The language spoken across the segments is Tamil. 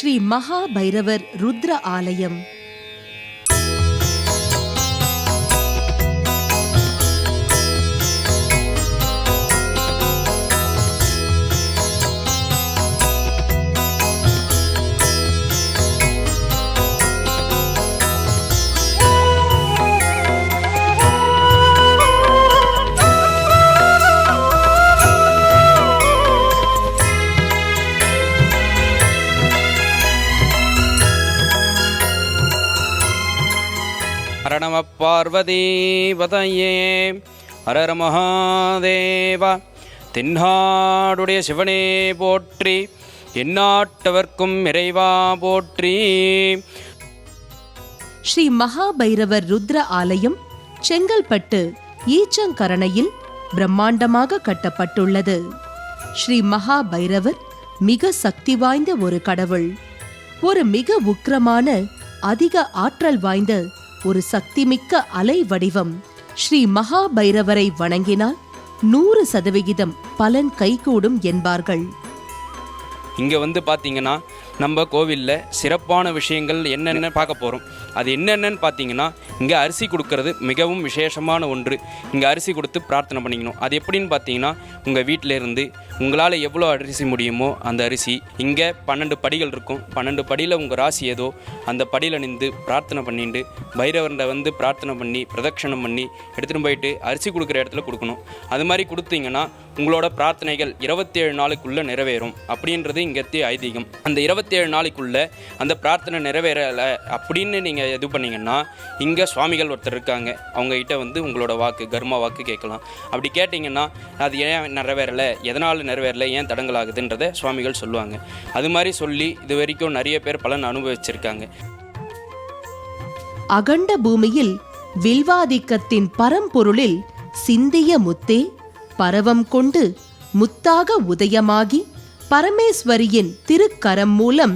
ஸ்ரீ மகா பைரவர் ருத்ர ஆலயம். ஹர நம பார்வதீபதையே ஹரர மகாதேவா. தென்னாடுடைய சிவனே போற்றி, எந்நாட்டவர்க்கும் இறைவா போற்றி. ஸ்ரீ மகா பைரவர் ருத்ர ஆலயம் செங்கல்பட்டு ஈச்சங்கரணையில் பிரம்மாண்டமாக கட்டப்பட்டுள்ளது. ஸ்ரீ மகா பைரவர் மிக சக்தி வாய்ந்த ஒரு கடவுள். ஒரு மிக உக்கிரமான அதிக ஆற்றல் வாய்ந்த ஒரு சக்திமிக்க அலை வடிவம். ஸ்ரீ மகா பைரவரை வணங்கினால் 100% பலன் கைகூடும் என்பார்கள். இங்கே வந்து பார்த்தீங்கன்னா நம்ம கோவிலில் சிறப்பான விஷயங்கள் என்னென்ன பார்க்க போகிறோம். அது என்னென்னு பார்த்தீங்கன்னா, இங்கே அரிசி கொடுக்கறது மிகவும் விசேஷமான ஒன்று. இங்கே அரிசி கொடுத்து பிரார்த்தனை பண்ணிக்கணும். அது எப்படின்னு பார்த்தீங்கன்னா, உங்கள் வீட்டில் இருந்து உங்களால் எவ்வளோ அரிசி முடியுமோ அந்த அரிசி, இங்கே 12 படிகள் இருக்கும். 12 படியில் உங்கள் ராசி ஏதோ அந்த படியில் நின்று பிரார்த்தனை பண்ணிட்டு பைரவரை வந்து பிரார்த்தனை பண்ணி பிரதட்சணம் பண்ணி எடுத்துகிட்டு போயிட்டு அரிசி கொடுக்குற இடத்துல கொடுக்கணும். அது மாதிரி கொடுத்தீங்கன்னா உங்களோட பிரார்த்தனைகள் 27 நாளுக்குள்ளே நிறைவேறும் அப்படின்றது இங்கேத்தே ஐதீகம். அந்த 27 நாளைக்குள்ளே அந்த பிரார்த்தனை நிறைவேறலை அப்படின்னு நீங்கள் இது பண்ணிங்கன்னா, இங்கே சுவாமிகள் ஒருத்தர் இருக்காங்க. அவங்ககிட்ட வந்து உங்களோட வாக்கு கர்ம வாக்கு கேட்கலாம். அப்படி கேட்டிங்கன்னா அது ஏன் நிறைவேறலை, எதனால் நிறைவேறலை, ஏன் தடங்களாகுதுன்றதை சுவாமிகள் சொல்லுவாங்க. அது மாதிரி சொல்லி இது வரைக்கும் நிறைய பேர் பலன் அனுபவிச்சிருக்காங்க. அகண்ட பூமியில் வில்வாதிக்கத்தின் பரம்பொருளில் சிந்திய முத்தே பரவம் கொண்டு முத்தாக உதயமாகி பரமேஸ்வரியின் திருக்கரம் மூலம்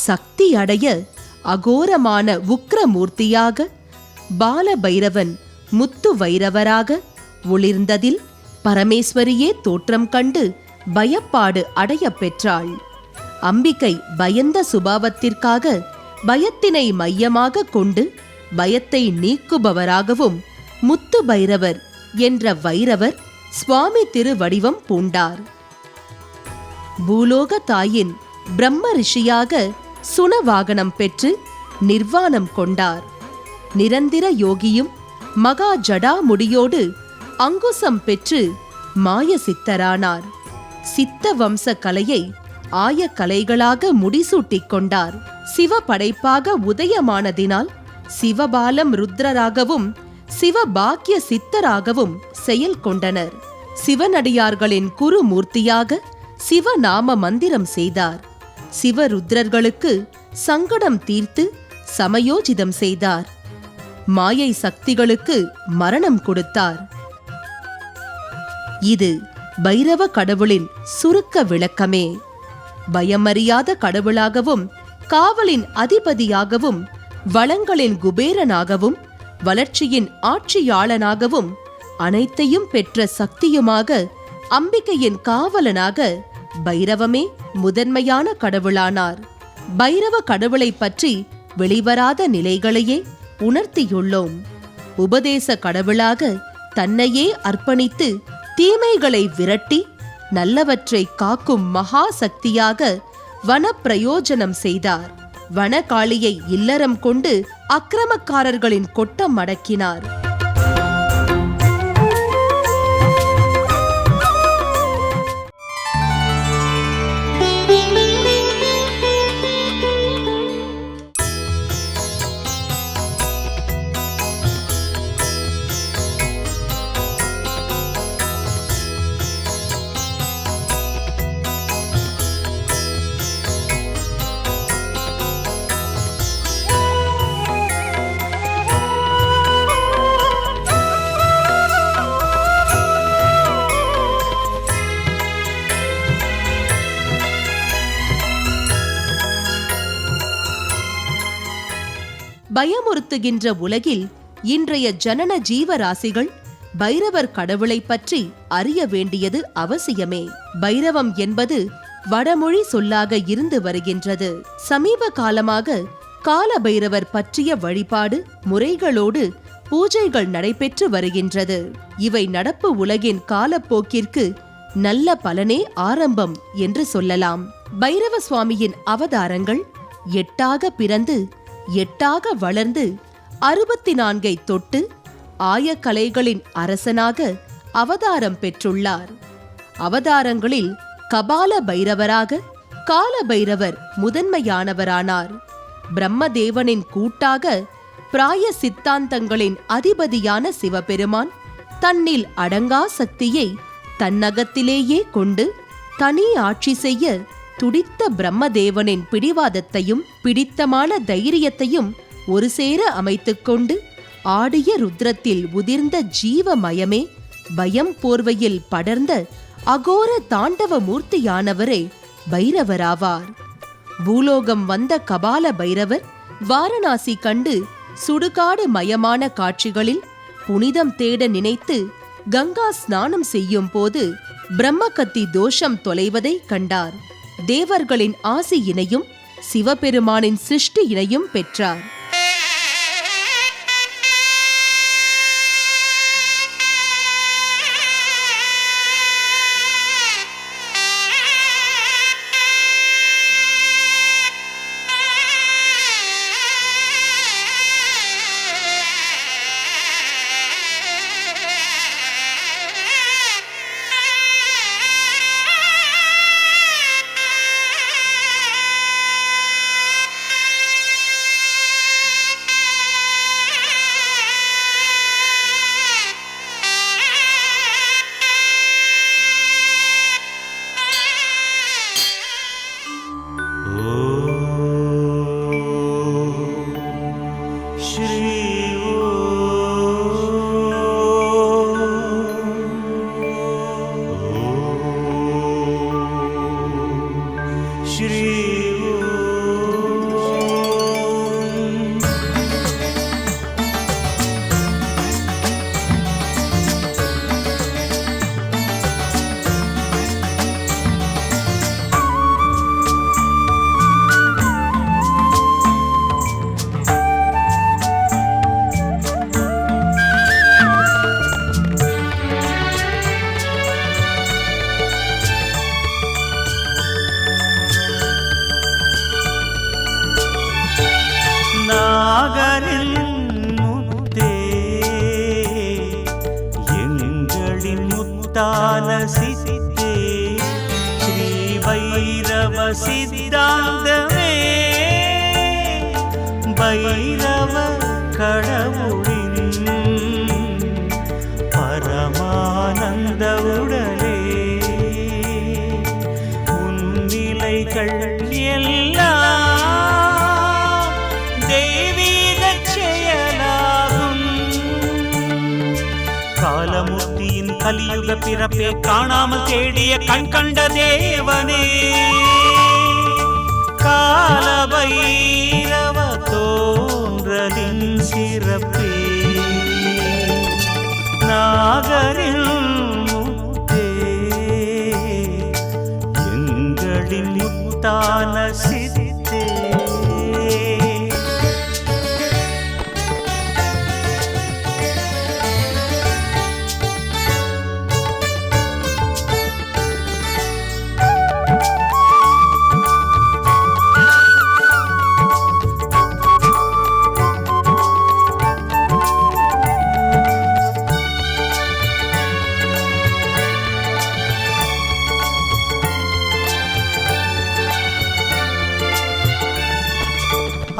சக்தி அடைய அகோரமான உக்ரமூர்த்தியாக பாலபைரவன் முத்து வைரவராக ஒளிர்ந்ததில் பரமேஸ்வரியே தோற்றம் கண்டு பயப்பாடு அடைய பெற்றாள். அம்பிகை பயந்த சுபாவத்திற்காக பயத்தினை மையமாக கொண்டு பயத்தை நீக்குபவராகவும் முத்து பைரவர் என்ற வைரவர் சுவாமி திருவடிவம் பூண்டார். பூலோக தாயின் பிரம்ம ரிஷியாக சுனவாகனம் பெற்று நிர்வாணம் கொண்டார். நிரந்திர யோகியும் மகா ஜடா முடியோடு அங்குசம் பெற்று மாய சித்தரானார். சித்த வம்ச கலையை ஆய கலைகளாக முடிசூட்டிக் கொண்டார். சிவ படைப்பாக உதயமானதினால் சிவபாலம் ருத்ரராகவும் சிவபாக்கிய சித்தராகவும் செயல் கொண்டனர். சிவனடியார்களின் குருமூர்த்தியாக சிவநாம மந்திரம் செய்தார். சிவருத்ரர்களுக்கு சங்கடம் தீர்த்து சமயோஜிதம் செய்தார். மாயை சக்திகளுக்கு மரணம் கொடுத்தார். இது பைரவ கடவுளின் சுருக்க விளக்கமே. பயமறியாத கடவுளாகவும் காவலின் அதிபதியாகவும் வளங்களின் குபேரனாகவும் வளர்ச்சியின் ஆட்சியாளனாகவும் அனைத்தையும் பெற்ற சக்தியுமாக அம்பிகையின் காவலனாக பைரவமே முதன்மையான கடவுளானார். பைரவ கடவுளை பற்றி வெளிவராத நிலைகளையே உணர்த்தியுள்ளோம். உபதேச கடவுளாக தன்னையே அர்ப்பணித்து தீமைகளை விரட்டி நல்லவற்றை காக்கும் மகா சக்தியாக வனப்பிரயோஜனம் செய்தார். வனகாளியை இல்லறம் கொண்டு அக்கிரமக்காரர்களின் கொட்டம் அடக்கினார். பயமுறுத்துகின்ற உலகில் இன்றைய ஜனன ஜீவராசிகள் பைரவர் கடவுளை பற்றி அறிய வேண்டியது அவசியமே. பைரவம் என்பது வடமொழி சொல்லாக இருந்து வருகின்றது. சமீப காலமாக கால பைரவர் பற்றிய வழிபாடு முறைகளோடு பூஜைகள் நடைபெற்று வருகின்றது. இவை நடப்பு உலகின் காலப்போக்கிற்கு நல்ல பலனே ஆரம்பம் என்று சொல்லலாம். பைரவ சுவாமியின் அவதாரங்கள் 8ஆக பிறந்து 8ஆக வளர்ந்து 64ஐ தொட்டு ஆயக்கலைகளின் அரசனாக அவதாரம் பெற்றுள்ளார். அவதாரங்களில் கபால பைரவராக கால பைரவர் முதன்மையானவரானார். பிரம்மதேவனின் கூட்டாக பிராய சித்தாந்தங்களின் அதிபதியான சிவபெருமான் தன்னில் அடங்கா சக்தியை தன்னகத்திலேயே கொண்டு தனி ஆட்சி செய்ய துடித்த பிரம்மதேவனின் பிடிவாதத்தையும் பிடித்தமான தைரியத்தையும் ஒரு சேர அமைத்துக்கொண்டு ஆடிய ருத்ரத்தில் உதிர்ந்த ஜீவமயமே பயம் போர்வையில் படர்ந்த அகோர தாண்டவ மூர்த்தியானவரே பைரவராவார். பூலோகம் வந்த கபால பைரவர் வாரணாசி கண்டு சுடுகாடு மயமான காட்சிகளில் புனிதம் தேட நினைத்து கங்கா ஸ்நானம் செய்யும் போது பிரம்மகத்தி தோஷம் தொலைவதை கண்டார். தேவர்களின் ஆசியினையும் சிவபெருமானின் சிருஷ்டியினையும் பெற்றார். சித்தே ஸ்ரீ பைரவ சித்தாந்தமே பைரவ கடவுளின் பரமானந்த உடலே உன்னிலைகள் எல்லாம் தெய்வீக செயலாகும். காலமூர்த்தியின் கலியுக பிறப்பே காணாமல் தேடிய கண் கண்ட தேவனே காலபைரவ தோன்றலின் சிறப்பே நாகரில் முத்தே எங்களின் முத்தான சித்தே.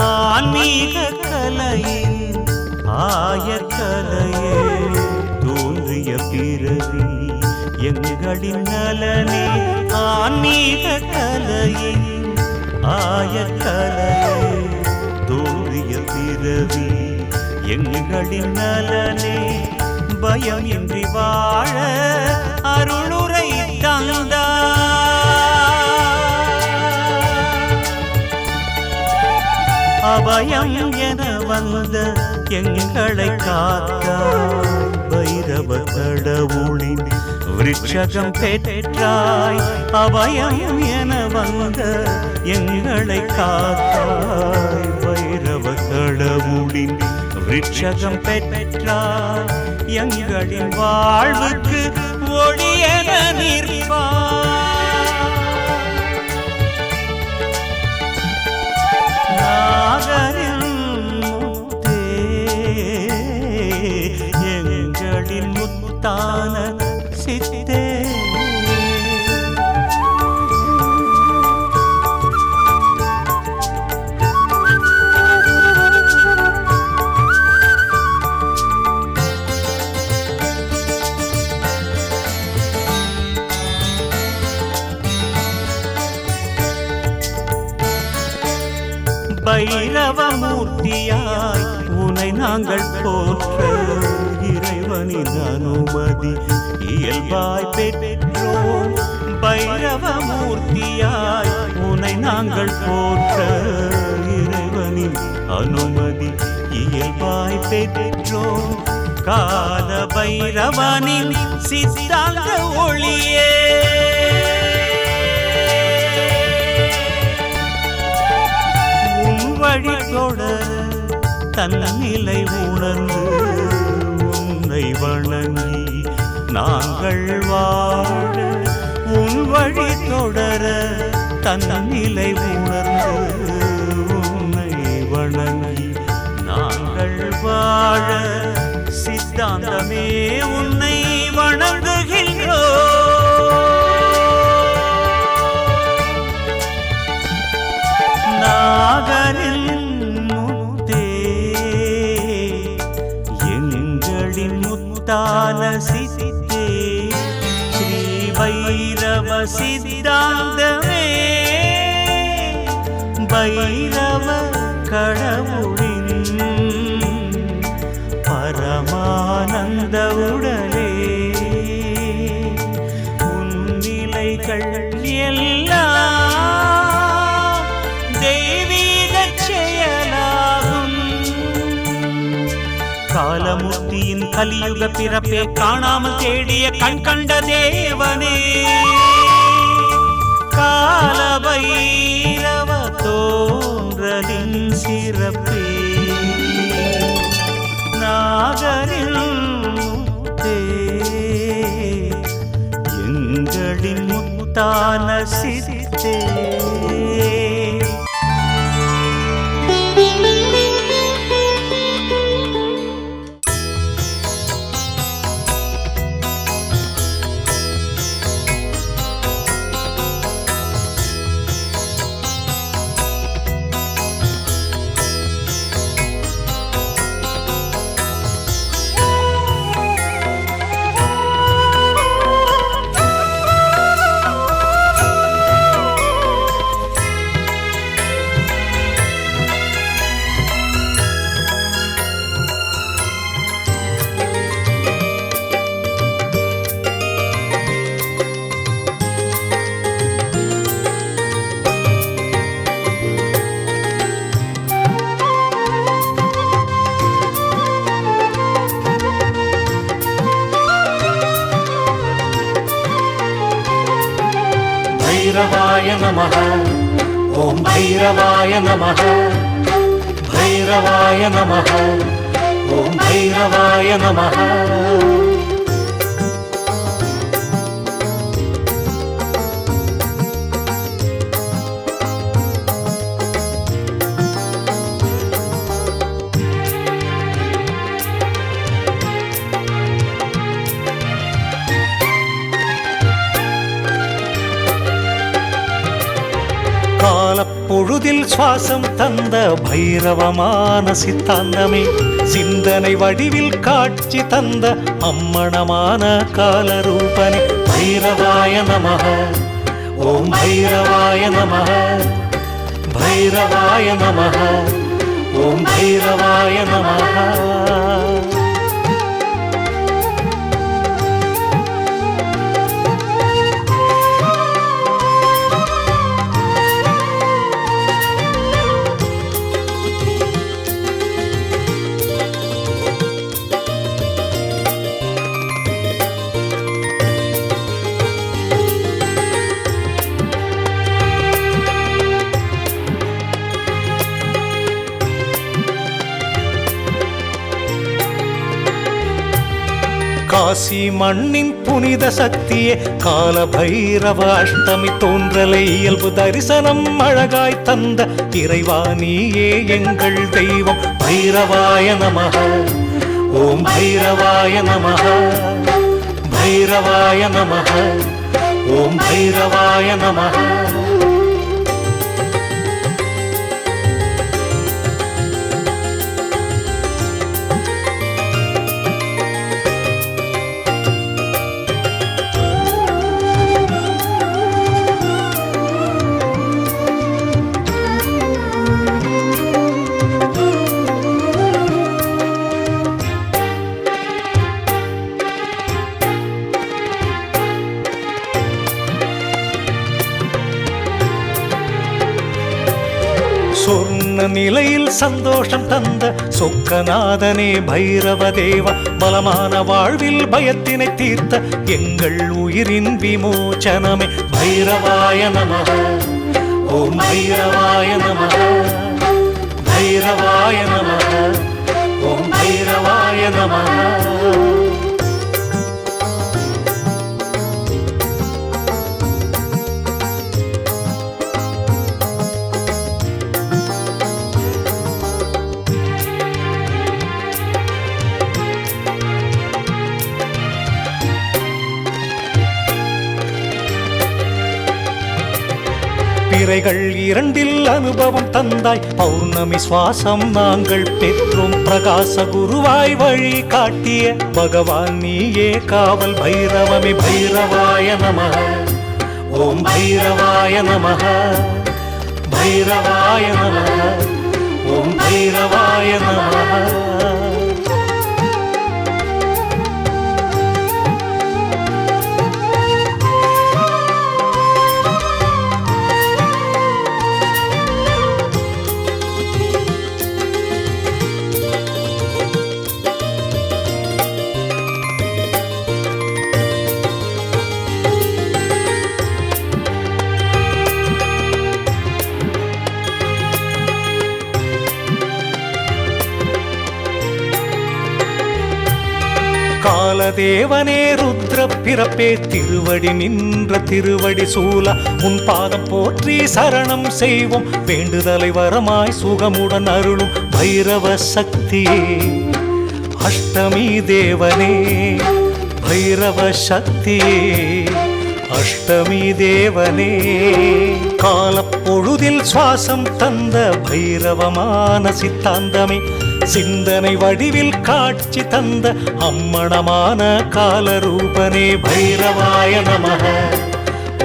ஆன்மீக கலையின் ஆயக்கலையே தோன்றிய பிறவி எங்களின் நலனே. ஆன்மீக கலையின் ஆயக்கலையே தோன்றிய பிறவி எங்களின் நலனே. பயம் இன்றி வாழ அருளுரை தந்தார். அபயம் என வந்த எங்களை காத்தார் பைரவ கடவுளின் விருட்சகம் பெற்றாய் அபயம் என வந்த எங்களை காத்தாய் பைரவ கடவுளின் விருட்சகம் பெற்றாய் எங்களின் வாழ்வுக்கு ஒளியென நிற்பாய் நாகரின் முத்தே எங்களின் முத்தான சித்தே பைரவமூர்த்தியாய் உனை நாங்கள் போற்ற இறைவனின் அனுமதி இயல்பாய் பெற்றோம் பைரவமூர்த்தியாய் உனை நாங்கள் போற்ற இறைவனின் அனுமதி இயல்பாய் பெற்றோம் கால பைரவனின் சித்தாந்த ஒளியே வழி தொடர தன்னிலை உணர்ந்து உன்னை வணங்கி நாங்கள் வாழ உன் வழி தொடர தன்னிலை உணர்ந்து உன்னை வணங்கி நாங்கள் வாழ சித்தாந்தமே உன்னை வணங்குகின்றோம் நாகரில் முத்தே எங்களின் முத்தான சித்தே ஸ்ரீ பைரவ சித்தாந்தமே பைரவ கடவுளின் பரமானந்த உடலே உன்னிலைகள் எல்லாம் தெய்வீக செயலாகும் காலமூர்த்தியின் கலியுக பிறப்பே காணாமல் தேடிய கண் கண்ட தேவனே காலபைரவ தோன்றலின் சிறப்பே நாகரில் முத்தே எங்களின் முத்தான சித்தே भैरवाय नमः ओम भैरवाय नमः भैरवाय नमः ओम भैरवाय नमः காலப்பொழுதில் சுவாசம் தந்த பைரவமான சித்தாந்தமே சிந்தனை வடிவில் காட்சி தந்த அம்மணமான காலரூபனே பைரவாய நமः ஓம் பைரவாய நமः பைரவாய நமः ஓம் பைரவாய நமः காசி மண்ணின் புனித சக்தியே கால பைரவ அஷ்டமி தோன்றலை இயல்பு தரிசனம் அழகாய் தந்த இறைவா நீயே எங்கள் தெய்வம். பைரவாய நமஹ ஓம் பைரவாய நமஹ பைரவாய நமஹ ஓம் பைரவாய நமஹ. சொர்ண நிலையில் சந்தோஷம் தந்த சொக்கநாதனே பைரவ தேவா, பலமான வாழ்வில் பயத்தினை தீர்த்த எங்கள் உயிரின் விமோச்சனமே. பைரவாய நமஹ ஓம் பைரவாய நமஹ பைரவாய நமஹ ஓம் பைரவாய நமஹ. பிறைகள் இரண்டில் அனுபவம் தந்தாய், பௌர்ணமி சுவாசம் நாங்கள் பெற்றோம். பிரகாச குருவாய் வழி காட்டிய பகவான் நீயே காவல் பைரவமே. பைரவாய நமஹ ஓம் பைரவாய நமஹ பைரவாய நமஹ ஓம் பைரவாய நமஹ. காலதேவனே ருத்ர பிறப்பே திருவடி நின்ற திருவடி சூல உன் பாதம் போற்றி சரணம் செய்வோம். வேண்டுதலை வரமாய் சுகமுடன் அருளும் பைரவ சக்தியே. அஷ்டமி தேவனே பைரவ சக்தியே அஷ்டமி தேவனே. காலப்பொழுதில் சுவாசம் தந்த பைரவமான சித்தாந்தமே. சிந்தனை வடிவில் காட்சி தந்த அம்மணமான காலரூபனே. பைரவாய நமஹ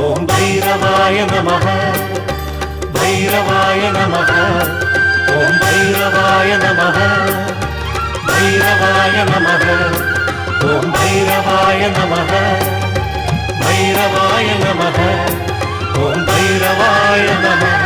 ஓம் பைரவாய நமஹ பைரவாய நமஹ ஓம் பைரவாய நமஹ பைரவாய நமஹ ஓம் பைரவாய நமஹ பைரவாய நமஹ ஓம் பைரவாய நமஹ.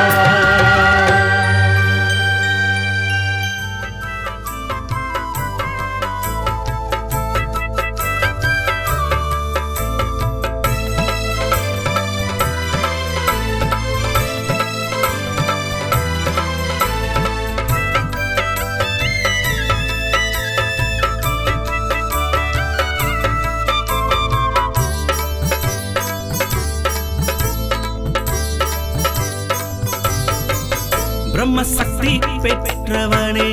பிரம்மசக்தி பெற்றவனே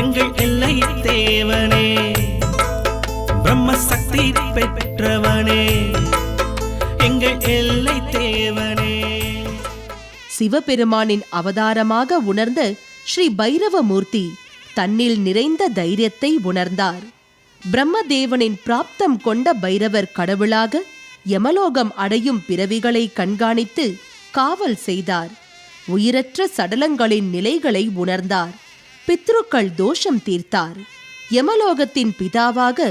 எங்கள் எல்லை தேவனே. பிரம்மசக்தி பெற்றவனே எங்கள் எல்லை தேவனே. சிவபெருமானின் அவதாரமாக உணர்ந்த ஸ்ரீ பைரவமூர்த்தி தன்னில் நிறைந்த தைரியத்தை உணர்ந்தார். பிரம்மதேவனின் பிராப்தம் கொண்ட பைரவர் கடவுளாக யமலோகம் அடையும் பிறவிகளை கண்காணித்து காவல் செய்தார். உயிரற்ற சடலங்களின் நிலைகளை உணர்ந்தார். பித்ருக்கள் தோஷம் தீர்த்தார். யமலோகத்தின் பிதாவாக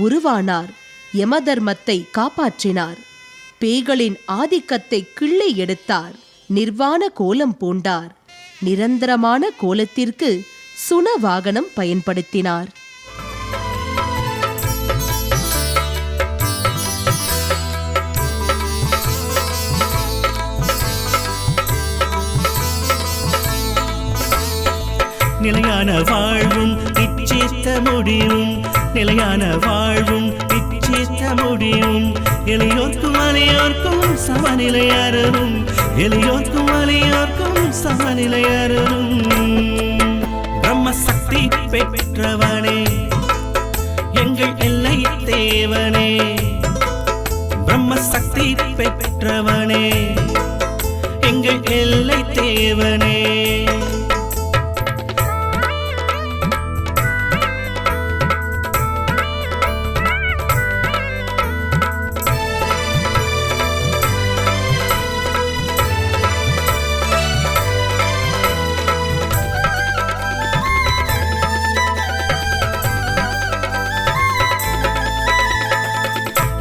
உருவானார். யமதர்மத்தை காப்பாற்றினார். பேய்களின் ஆதிக்கத்தை கிள்ளி எடுத்தார். நிர்வாண கோலம் பூண்டார். நிரந்தரமான கோலத்திற்கு சுன வாகனம் பயன்படுத்தினார். நிலையான வாழ்வும் நிச்சயித்த முடிவும் நிலையான வாழ்வும் நிச்சயித்த முடியும். எளியோர்க்கும் அலையோர்க்கும் சமநிலை அருளும். எளியோர்க்கும் அலையோர்க்கும் சமநிலை அருளும். பிரம்ம சக்தி பெற்றவனே எங்கள் எல்லை தேவனே. பிரம்ம சக்தி பெற்றவனே எங்கள் எல்லை தேவனே.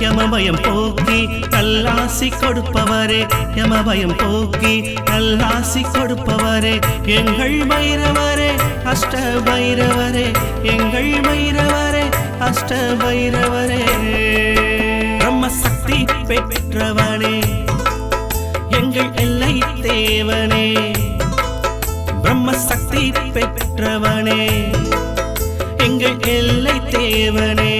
யமபயம் போக்கி நல்லாசி கொடுப்பவரே. யமபயம் போக்கி நல்லாசி கொடுப்பவரே எங்கள் பைரவரே அஷ்ட பைரவரே. எங்கள் பைரவரே அஷ்ட பைரவரே. பிரம்ம சக்தி பெற்றவனே எங்கள் எல்லை தேவனே. பிரம்ம சக்தி பெற்றவனே எங்கள் எல்லை தேவனே.